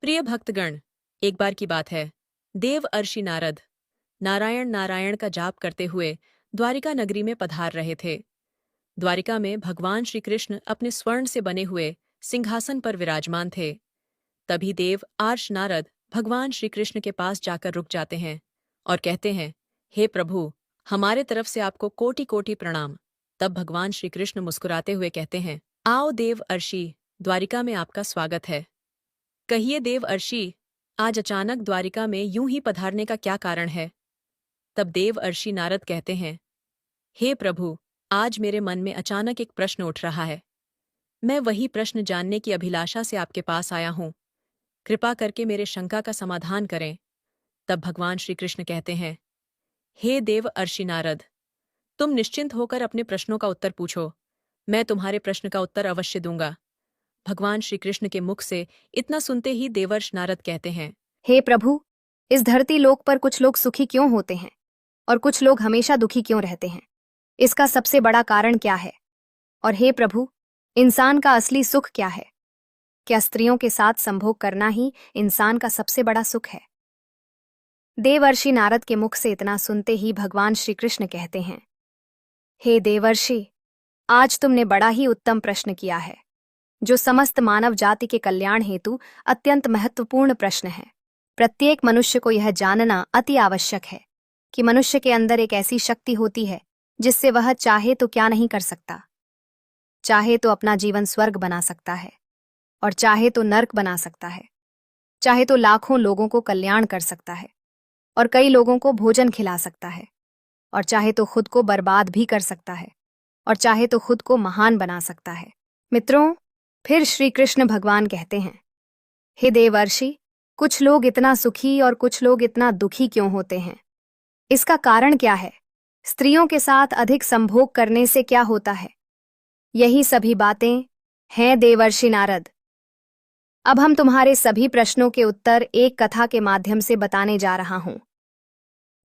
प्रिय भक्तगण, एक बार की बात है। देव अर्षि नारद नारायण नारायण का जाप करते हुए द्वारिका नगरी में पधार रहे थे। द्वारिका में भगवान श्री कृष्ण अपने स्वर्ण से बने हुए सिंहासन पर विराजमान थे। तभी देव आर्ष नारद भगवान श्री कृष्ण के पास जाकर रुक जाते हैं और कहते हैं, हे प्रभु, हमारे तरफ से आपको कोटि कोटि प्रणाम। तब भगवान श्री कृष्ण मुस्कुराते हुए कहते हैं, आओ देव अर्षि, द्वारिका में आपका स्वागत है। कहिए देव अर्षि, आज अचानक द्वारिका में यूं ही पधारने का क्या कारण है? तब देव अर्षि नारद कहते हैं, हे प्रभु, आज मेरे मन में अचानक एक प्रश्न उठ रहा है। मैं वही प्रश्न जानने की अभिलाषा से आपके पास आया हूं। कृपा करके मेरे शंका का समाधान करें। तब भगवान श्री कृष्ण कहते हैं, हे देव अर्षि नारद, तुम निश्चिंत होकर अपने प्रश्नों का उत्तर पूछो। मैं तुम्हारे प्रश्न का उत्तर अवश्य दूंगा। भगवान श्री कृष्ण के मुख से इतना सुनते ही देवर्ष नारद कहते हैं, हे प्रभु, इस धरती लोक पर कुछ लोग सुखी क्यों होते हैं और कुछ लोग हमेशा दुखी क्यों रहते हैं? इसका सबसे बड़ा कारण क्या है? और हे प्रभु, इंसान का असली सुख क्या है? क्या स्त्रियों के साथ संभोग करना ही इंसान का सबसे बड़ा सुख है? देवर्षि नारद के मुख से इतना सुनते ही भगवान श्री कृष्ण कहते हैं, हे देवर्षि, आज तुमने बड़ा ही उत्तम प्रश्न किया है, जो समस्त मानव जाति के कल्याण हेतु अत्यंत महत्वपूर्ण प्रश्न है। प्रत्येक मनुष्य को यह जानना अति आवश्यक है कि मनुष्य के अंदर एक ऐसी शक्ति होती है जिससे वह चाहे तो क्या नहीं कर सकता। चाहे तो अपना जीवन स्वर्ग बना सकता है और चाहे तो नर्क बना सकता है। चाहे तो लाखों लोगों को कल्याण कर सकता है और कई लोगों को भोजन खिला सकता है, और चाहे तो खुद को बर्बाद भी कर सकता है, और चाहे तो खुद को महान बना सकता है। मित्रों, फिर श्री कृष्ण भगवान कहते हैं, हे देवर्षि, कुछ लोग इतना सुखी और कुछ लोग इतना दुखी क्यों होते हैं? इसका कारण क्या है? स्त्रियों के साथ अधिक संभोग करने से क्या होता है? यही सभी बातें हैं देवर्षि नारद। अब हम तुम्हारे सभी प्रश्नों के उत्तर एक कथा के माध्यम से बताने जा रहा हूं।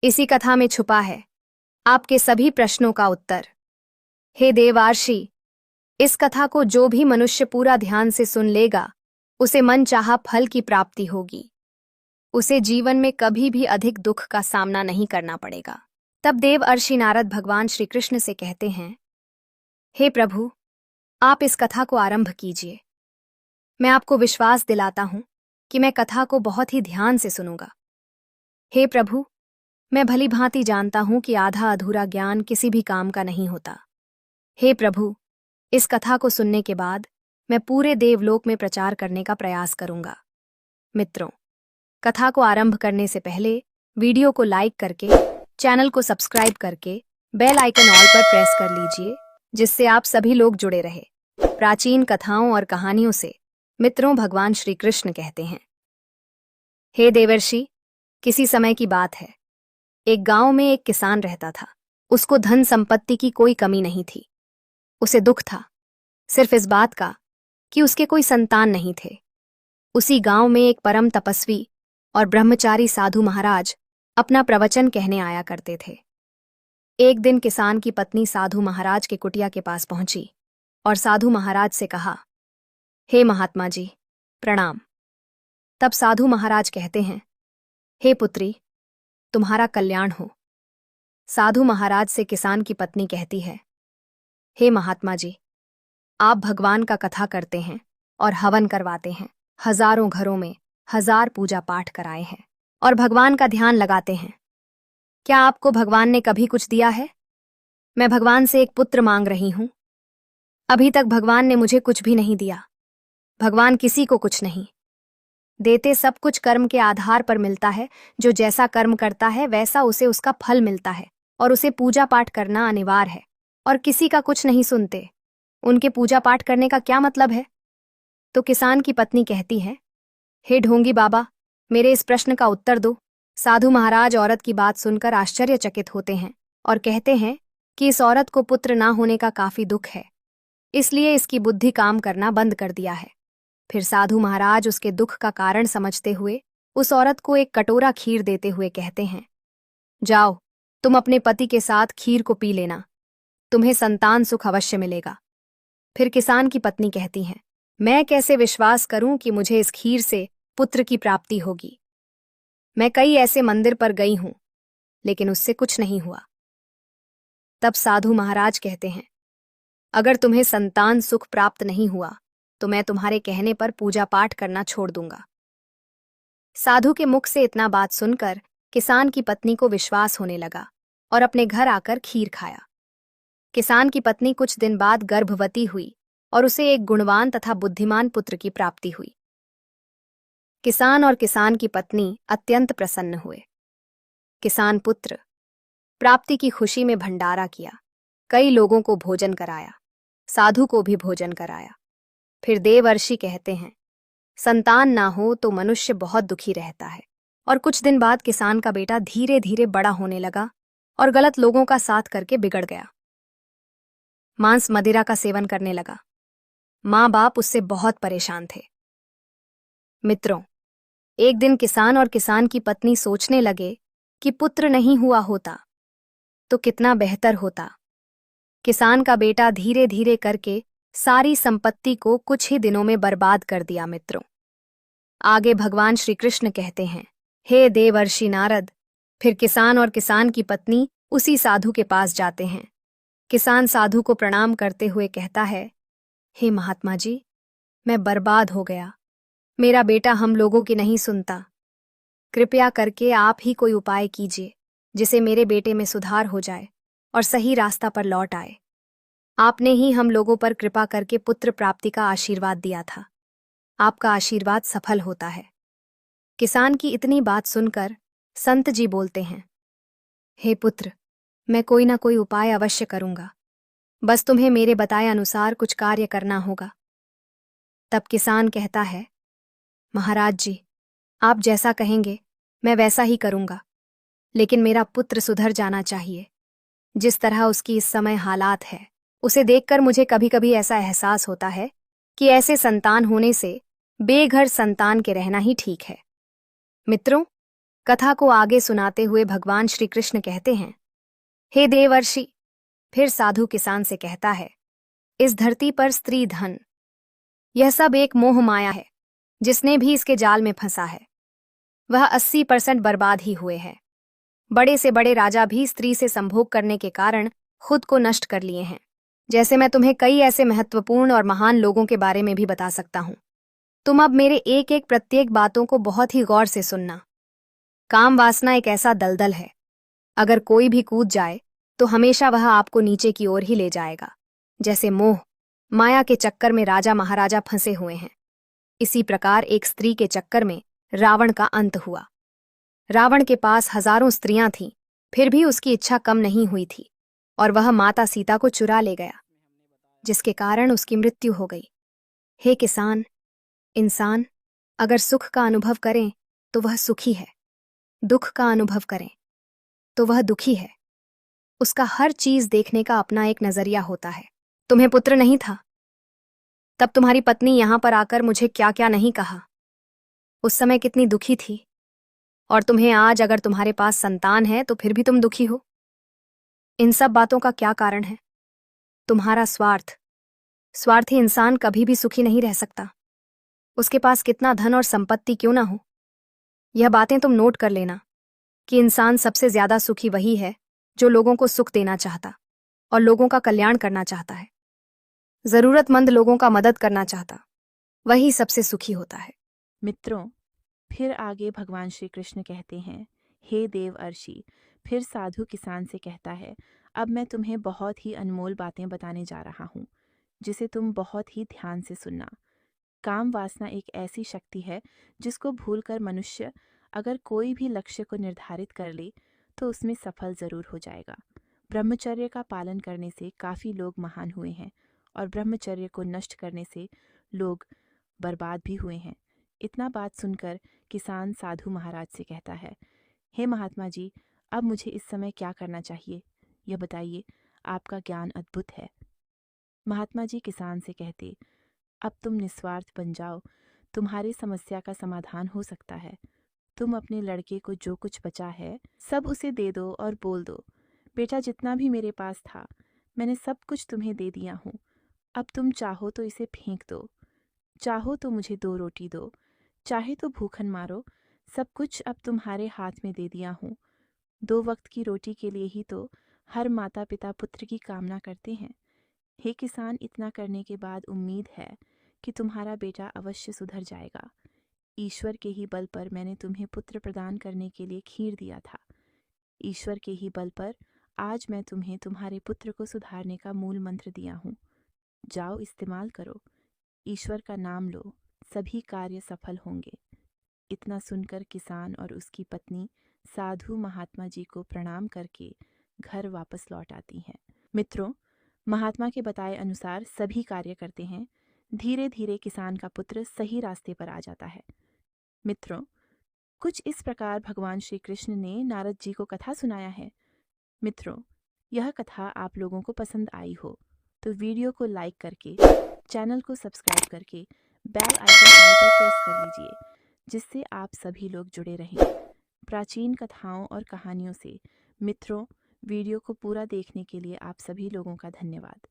इसी कथा में छुपा है आपके सभी प्रश्नों का उत्तर। हे देवर्षि, इस कथा को जो भी मनुष्य पूरा ध्यान से सुन लेगा, उसे मनचाहा फल की प्राप्ति होगी। उसे जीवन में कभी भी अधिक दुख का सामना नहीं करना पड़ेगा। तब देव अर्षि नारद भगवान श्री कृष्ण से कहते हैं, हे प्रभु, आप इस कथा को आरंभ कीजिए। मैं आपको विश्वास दिलाता हूं कि मैं कथा को बहुत ही ध्यान से सुनूंगा। हे प्रभु, मैं भली भांति जानता हूं कि आधा अधूरा ज्ञान किसी भी काम का नहीं होता। हे प्रभु, इस कथा को सुनने के बाद मैं पूरे देवलोक में प्रचार करने का प्रयास करूंगा। मित्रों, कथा को आरंभ करने से पहले वीडियो को लाइक करके, चैनल को सब्सक्राइब करके बेल आइकन ऑल पर प्रेस कर लीजिए, जिससे आप सभी लोग जुड़े रहे प्राचीन कथाओं और कहानियों से। मित्रों, भगवान श्री कृष्ण कहते हैं, हे देवर्षि, किसी समय की बात है। एक गांव में एक किसान रहता था। उसको धन संपत्ति की कोई कमी नहीं थी। उसे दुख था सिर्फ इस बात का कि उसके कोई संतान नहीं थे। उसी गांव में एक परम तपस्वी और ब्रह्मचारी साधु महाराज अपना प्रवचन कहने आया करते थे। एक दिन किसान की पत्नी साधु महाराज के कुटिया के पास पहुंची और साधु महाराज से कहा, हे महात्मा जी, प्रणाम। तब साधु महाराज कहते हैं, हे पुत्री, तुम्हारा कल्याण हो। साधु महाराज से किसान की पत्नी कहती है, हे महात्मा जी, आप भगवान का कथा करते हैं और हवन करवाते हैं। हजारों घरों में हजार पूजा पाठ कराए हैं और भगवान का ध्यान लगाते हैं। क्या आपको भगवान ने कभी कुछ दिया है? मैं भगवान से एक पुत्र मांग रही हूं। अभी तक भगवान ने मुझे कुछ भी नहीं दिया। भगवान किसी को कुछ नहीं देते। सब कुछ कर्म के आधार पर मिलता है। जो जैसा कर्म करता है वैसा उसे उसका फल मिलता है, और उसे पूजा पाठ करना अनिवार्य है। और किसी का कुछ नहीं सुनते। उनके पूजा पाठ करने का क्या मतलब है? तो किसान की पत्नी कहती है, हे ढोंगी बाबा, मेरे इस प्रश्न का उत्तर दो। साधु महाराज औरत की बात सुनकर आश्चर्यचकित होते हैं और कहते हैं कि इस औरत को पुत्र ना होने का काफी दुख है, इसलिए इसकी बुद्धि काम करना बंद कर दिया है। फिर साधु महाराज उसके दुख का कारण समझते हुए उस औरत को एक कटोरा खीर देते हुए कहते हैं, जाओ, तुम अपने पति के साथ खीर को पी लेना, तुम्हें संतान सुख अवश्य मिलेगा। फिर किसान की पत्नी कहती हैं, मैं कैसे विश्वास करूं कि मुझे इस खीर से पुत्र की प्राप्ति होगी। मैं कई ऐसे मंदिर पर गई हूं, लेकिन उससे कुछ नहीं हुआ। तब साधु महाराज कहते हैं, अगर तुम्हें संतान सुख प्राप्त नहीं हुआ तो मैं तुम्हारे कहने पर पूजा पाठ करना छोड़ दूंगा। साधु के मुख से इतना बात सुनकर किसान की पत्नी को विश्वास होने लगा और अपने घर आकर खीर खाया। किसान की पत्नी कुछ दिन बाद गर्भवती हुई और उसे एक गुणवान तथा बुद्धिमान पुत्र की प्राप्ति हुई। किसान और किसान की पत्नी अत्यंत प्रसन्न हुए। किसान पुत्र प्राप्ति की खुशी में भंडारा किया, कई लोगों को भोजन कराया, साधु को भी भोजन कराया। फिर देवर्षि कहते हैं, संतान ना हो तो मनुष्य बहुत दुखी रहता है। और कुछ दिन बाद किसान का बेटा धीरे धीरे बड़ा होने लगा और गलत लोगों का साथ करके बिगड़ गया। मांस मदिरा का सेवन करने लगा। माँ बाप उससे बहुत परेशान थे। मित्रों, एक दिन किसान और किसान की पत्नी सोचने लगे कि पुत्र नहीं हुआ होता तो कितना बेहतर होता। किसान का बेटा धीरे धीरे करके सारी संपत्ति को कुछ ही दिनों में बर्बाद कर दिया। मित्रों, आगे भगवान श्री कृष्ण कहते हैं, हे देवर्षि नारद। फिर किसान और किसान की पत्नी उसी साधु के पास जाते हैं। किसान साधु को प्रणाम करते हुए कहता है, हे महात्मा जी, मैं बर्बाद हो गया। मेरा बेटा हम लोगों की नहीं सुनता। कृपया करके आप ही कोई उपाय कीजिए जिसे मेरे बेटे में सुधार हो जाए और सही रास्ता पर लौट आए। आपने ही हम लोगों पर कृपा करके पुत्र प्राप्ति का आशीर्वाद दिया था। आपका आशीर्वाद सफल होता है। किसान की इतनी बात सुनकर संत जी बोलते हैं, हे पुत्र, मैं कोई ना कोई उपाय अवश्य करूंगा, बस तुम्हें मेरे बताए अनुसार कुछ कार्य करना होगा। तब किसान कहता है, महाराज जी, आप जैसा कहेंगे मैं वैसा ही करूंगा, लेकिन मेरा पुत्र सुधर जाना चाहिए। जिस तरह उसकी इस समय हालात है, उसे देखकर मुझे कभी कभी ऐसा एहसास होता है कि ऐसे संतान होने से बेघर संतान के रहना ही ठीक है। मित्रों, कथा को आगे सुनाते हुए भगवान श्री कृष्ण कहते हैं, हे देवर्षि। फिर साधु किसान से कहता है, इस धरती पर स्त्री धन, यह सब एक मोह माया है। जिसने भी इसके जाल में फंसा है वह 80% बर्बाद ही हुए हैं। बड़े से बड़े राजा भी स्त्री से संभोग करने के कारण खुद को नष्ट कर लिए हैं। जैसे मैं तुम्हें कई ऐसे महत्वपूर्ण और महान लोगों के बारे में भी बता सकता हूं। तुम अब मेरे एक एक प्रत्येक बातों को बहुत ही गौर से सुनना। काम वासना एक ऐसा दलदल है, अगर कोई भी कूद जाए तो हमेशा वह आपको नीचे की ओर ही ले जाएगा। जैसे मोह माया के चक्कर में राजा महाराजा फंसे हुए हैं, इसी प्रकार एक स्त्री के चक्कर में रावण का अंत हुआ। रावण के पास हजारों स्त्रियां थीं, फिर भी उसकी इच्छा कम नहीं हुई थी और वह माता सीता को चुरा ले गया, जिसके कारण उसकी मृत्यु हो गई। हे किसान, इंसान अगर सुख का अनुभव करें तो वह सुखी है, दुख का अनुभव करें तो वह दुखी है। उसका हर चीज देखने का अपना एक नजरिया होता है। तुम्हें पुत्र नहीं था, तब तुम्हारी पत्नी यहां पर आकर मुझे क्या क्या नहीं कहा। उस समय कितनी दुखी थी, और तुम्हें आज अगर तुम्हारे पास संतान है तो फिर भी तुम दुखी हो। इन सब बातों का क्या कारण है? तुम्हारा स्वार्थ। स्वार्थी इंसान कभी भी सुखी नहीं रह सकता, उसके पास कितना धन और संपत्ति क्यों ना हो। यह बातें तुम नोट कर लेना कि इंसान सबसे ज्यादा सुखी वही है जो लोगों को सुख देना चाहता और लोगों का कल्याण करना चाहता है, जरूरतमंद लोगों का मदद करना चाहता, वही सबसे सुखी होता है। मित्रों, फिर आगे भगवान श्री कृष्ण कहते हैं, हे देवर्षि। फिर साधु किसान से कहता है, अब मैं तुम्हें बहुत ही अनमोल बातें बताने जा रहा हूँ, जिसे तुम बहुत ही ध्यान से सुनना। काम वासना एक ऐसी शक्ति है जिसको भूलकर मनुष्य अगर कोई भी लक्ष्य को निर्धारित कर ले तो उसमें सफल जरूर हो जाएगा। ब्रह्मचर्य का पालन करने से काफ़ी लोग महान हुए हैं और ब्रह्मचर्य को नष्ट करने से लोग बर्बाद भी हुए हैं। इतना बात सुनकर किसान साधु महाराज से कहता है, हे महात्मा जी, अब मुझे इस समय क्या करना चाहिए, यह बताइए, आपका ज्ञान अद्भुत है। महात्मा जी किसान से कहते, अब तुम निस्वार्थ बन जाओ, तुम्हारी समस्या का समाधान हो सकता है। तुम अपने लड़के को जो कुछ बचा है सब उसे दे दो और बोल दो, बेटा जितना भी मेरे पास था मैंने सब कुछ तुम्हें दे दिया हूँ, अब तुम चाहो तो इसे फेंक दो, चाहो तो मुझे 2 रोटी दो, चाहे तो भूखन मारो, सब कुछ अब तुम्हारे हाथ में दे दिया हूँ। 2 वक्त की रोटी के लिए ही तो हर माता पिता पुत्र की कामना करते हैं। हे किसान, इतना करने के बाद उम्मीद है कि तुम्हारा बेटा अवश्य सुधर जाएगा। ईश्वर के ही बल पर मैंने तुम्हें पुत्र प्रदान करने के लिए खीर दिया था। ईश्वर के ही बल पर आज मैं तुम्हें तुम्हारे पुत्र को सुधारने का मूल मंत्र दिया हूँ। जाओ, इस्तेमाल करो, ईश्वर का नाम लो, सभी कार्य सफल होंगे। इतना सुनकर किसान और उसकी पत्नी साधु महात्मा जी को प्रणाम करके घर वापस लौट आती हैं। मित्रों, महात्मा के बताए अनुसार सभी कार्य करते हैं। धीरे धीरे किसान का पुत्र सही रास्ते पर आ जाता है। मित्रों, कुछ इस प्रकार भगवान श्री कृष्ण ने नारद जी को कथा सुनाया है। मित्रों, यह कथा आप लोगों को पसंद आई हो तो वीडियो को लाइक करके, चैनल को सब्सक्राइब करके बेल आइकन ऑल पर प्रेस कर लीजिए, जिससे आप सभी लोग जुड़े रहें प्राचीन कथाओं और कहानियों से। मित्रों, वीडियो को पूरा देखने के लिए आप सभी लोगों का धन्यवाद।